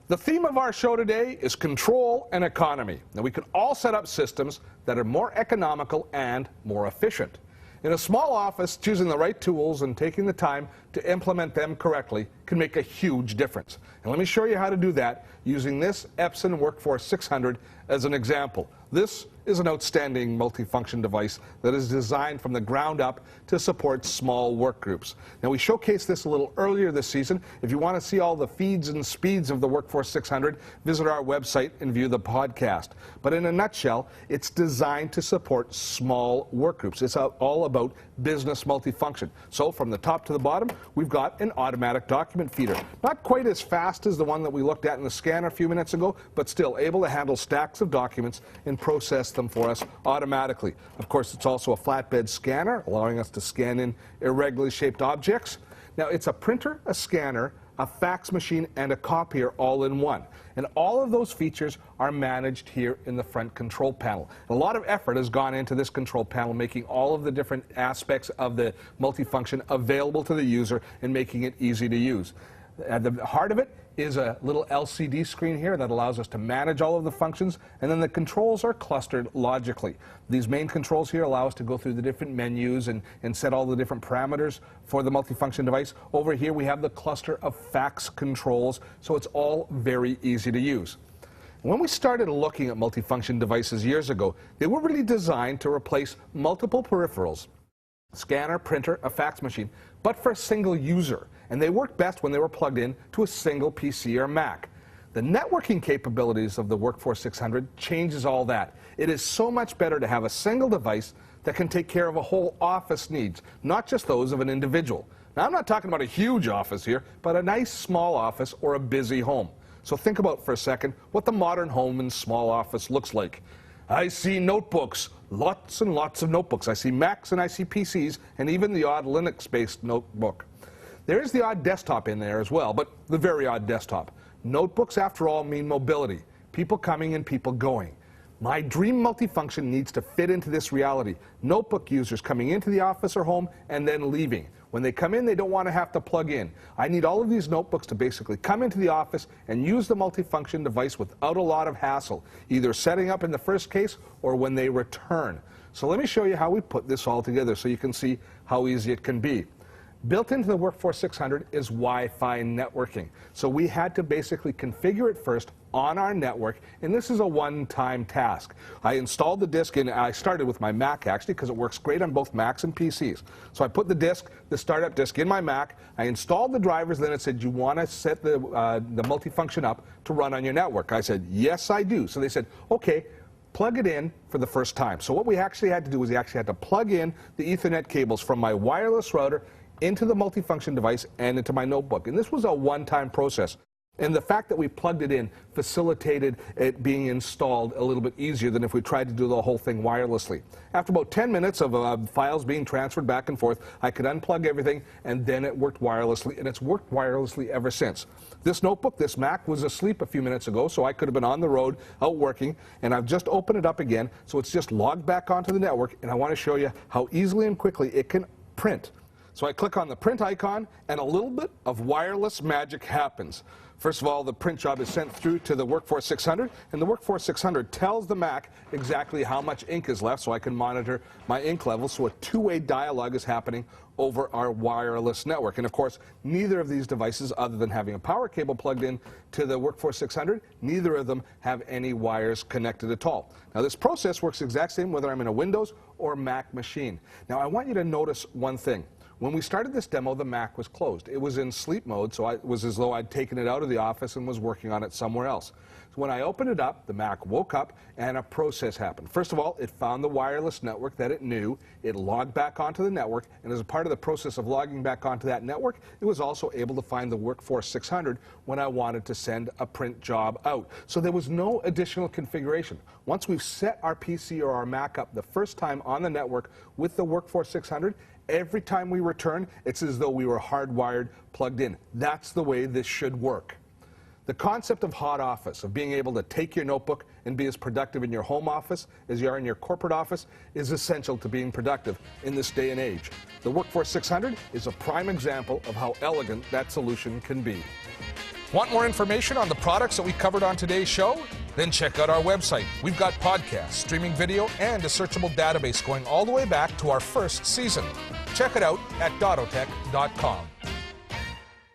The theme of our show today is control and economy. Now, we can all set up systems that are more economical and more efficient. In a small office, choosing the right tools and taking the time to implement them correctly can make a huge difference. And let me show you how to do that using this Epson Workforce 600 as an example. This is an outstanding multifunction device that is designed from the ground up to support small work groups. Now, we showcased this a little earlier this season. If you want to see all the feeds and speeds of the Workforce 600, visit our website and view the podcast. But in a nutshell, it's designed to support small work groups. It's all about business multifunction. So from the top to the bottom, we've got an automatic document feeder. Not quite as fast as the one that we looked at in the scanner a few minutes ago, but still able to handle stacks of documents and process them for us automatically. Of course, it's also a flatbed scanner, allowing us to scan in irregularly shaped objects. Now, it's a printer, a scanner, a fax machine, and a copier all in one. And all of those features are managed here in the front control panel. A lot of effort has gone into this control panel, making all of the different aspects of the multifunction available to the user and making it easy to use. At the heart of it is a little LCD screen here that allows us to manage all of the functions, and then the controls are clustered logically. These main controls here allow us to go through the different menus and set all the different parameters for the multifunction device. Over here we have the cluster of fax controls, so it's all very easy to use. When we started looking at multifunction devices years ago, they were really designed to replace multiple peripherals, scanner, printer, a fax machine, but for a single user. And they worked best when they were plugged in to a single PC or Mac. The networking capabilities of the Workforce 600 changes all that. It is so much better to have a single device that can take care of a whole office needs, not just those of an individual. Now, I'm not talking about a huge office here, but a nice small office or a busy home. So think about for a second what the modern home and small office looks like. I see notebooks, lots and lots of notebooks. I see Macs and I see PCs and even the odd Linux-based notebook. There is the odd desktop in there as well, but the very odd desktop. Notebooks, after all, mean mobility. People coming and people going. My dream multifunction needs to fit into this reality. Notebook users coming into the office or home and then leaving. When they come in, they don't want to have to plug in. I need all of these notebooks to basically come into the office and use the multifunction device without a lot of hassle, either setting up in the first case or when they return. So let me show you how we put this all together so you can see how easy it can be. Built into the Workforce 600 is Wi-Fi networking. So we had to basically configure it first on our network, and this is a one-time task. I installed the disk in, I started with my Mac actually, because it works great on both Macs and PCs. So I put the disk, the startup disk, in my Mac. I installed the drivers, then it said, you want to set the multifunction up to run on your network? I said, yes, I do. So they said, okay, plug it in for the first time. So what we actually had to do was we actually had to plug in the Ethernet cables from my wireless router into the multifunction device and into my notebook. And this was a one-time process. And the fact that we plugged it in facilitated it being installed a little bit easier than if we tried to do the whole thing wirelessly. After about 10 minutes of files being transferred back and forth, I could unplug everything, and then it worked wirelessly, and it's worked wirelessly ever since. This notebook, this Mac, was asleep a few minutes ago, so I could have been on the road out working, and I've just opened it up again, so it's just logged back onto the network, and I want to show you how easily and quickly it can print. So I click on the print icon, and a little bit of wireless magic happens. First of all, the print job is sent through to the Workforce 600, and the Workforce 600 tells the Mac exactly how much ink is left so I can monitor my ink level, so a two-way dialogue is happening over our wireless network. And of course, neither of these devices, other than having a power cable plugged in to the Workforce 600, neither of them have any wires connected at all. Now, this process works the exact same whether I'm in a Windows or Mac machine. Now, I want you to notice one thing. When we started this demo, the Mac was closed. It was in sleep mode, so it was as though I'd taken it out of the office and was working on it somewhere else. So when I opened it up, the Mac woke up and a process happened. First of all, it found the wireless network that it knew. It logged back onto the network, and as a part of the process of logging back onto that network, it was also able to find the Workforce 600 when I wanted to send a print job out. So there was no additional configuration. Once we've set our PC or our Mac up the first time on the network with the Workforce 600, every time we return, it's as though we were hardwired, plugged in. That's the way this should work. The concept of hot office, of being able to take your notebook and be as productive in your home office as you are in your corporate office, is essential to being productive in this day and age. The Workforce 600 is a prime example of how elegant that solution can be. Want more information on the products that we covered on today's show? Then check out our website. We've got podcasts, streaming video, and a searchable database going all the way back to our first season. Check it out at dottotech.com.